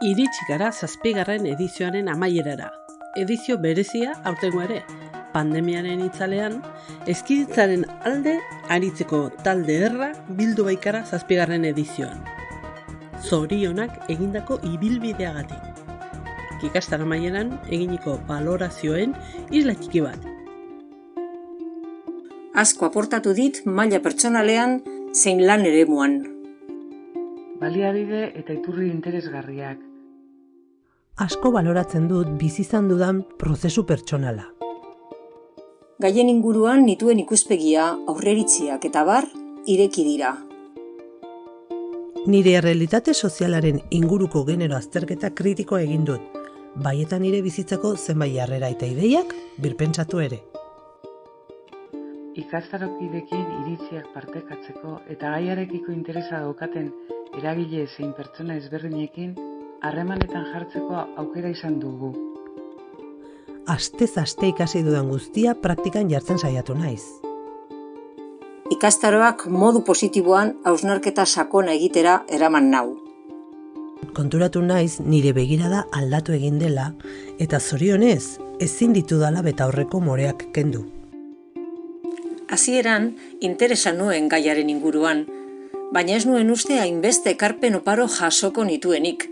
Iritsi gara 7. edizioaren amaierara. Edizio berezia aurtengo ere, pandemiaren itzalean, eskiditzaren alde aritzeko talde erra bildu baikara 7. edizioan. Zorionak egindako ibilbideagatik. Ikastaro amaieran eginiko balorazioen isla txiki bat. Asko aportatu dit maila pertsonalean zein lan eremuan. Baliabide eta iturri interesgarriak. Asko baloratzen dut bizi izan dudan prozesu pertsonala. Gaien inguruan nituen ikuspegia, aurreritziak eta bar, ireki dira. Nire realitate sozialaren inguruko genero azterketa kritikoa egin dut, bai eta nire bizitzako zenbait jarrera eta ideiak birpentsatu ere. Ikastarokidekin iritziak partekatzeko eta gaiarekiko interesa daukaten eragile zein pertsona ezberdinekin harremanetan jartzeko aukera izan dugu. Astez aste ikasi dudan guztia praktikan jartzen saiatu naiz. Ikastaroak modu positiboan hausnarketa sakona egitera eraman nau. Konturatu naiz nire begirada aldatu egin dela eta zorionez ezin ditudala betaurreko moreak kendu. Hasieran interesa nuen gaiaren inguruan, baina ez nuen uste hainbeste ekarpen oparo jasoko nituenik.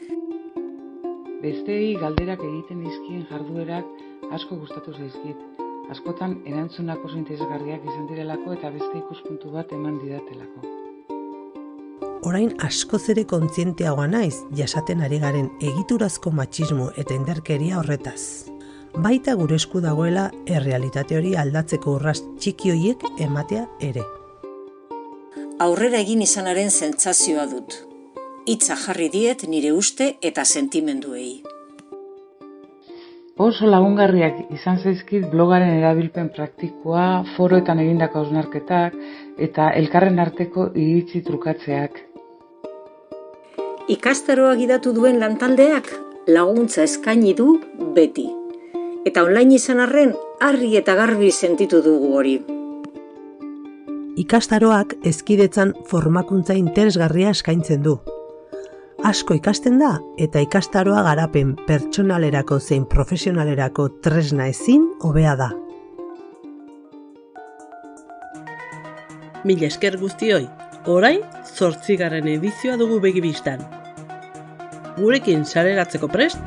Besteei galderak egiten dizkien jarduerak asko gustatu zaizkit. Askotan erantzunak oso interesgarriak izan direlako eta beste ikuspuntu bat eman didatelako. Orain askoz ere kontzienteagoa naiz jasaten ari garen egiturazko matxismo eta indarkeria horretaz. Baita gure esku dagoela errealitate hori aldatzeko urrats txiki horiek ematea ere. Aurrera egin izanaren sentsazioa dut. Hitza jarri diet nire uste eta sentimenduei. Oso lagungarriak izan zaizkit blogaren erabilpen praktikoa, foroetan egindako hausnarketak eta elkarren arteko iritzi trukatzeak. Ikastaroa gidatu duen lantaldeak laguntza eskaini du beti. Eta online izan arren, harri eta garbi sentitu dugu hori. Ikastaroak hezkidetzan formakuntza interesgarria eskaintzen du. Asko ikasten da eta ikastaroa garapen pertsonalerako zein profesionalerako tresna ezin hobea da. Mila esker guztioi, orain 8. edizioa dugu begibistan. Gurekin sareratzeko prest?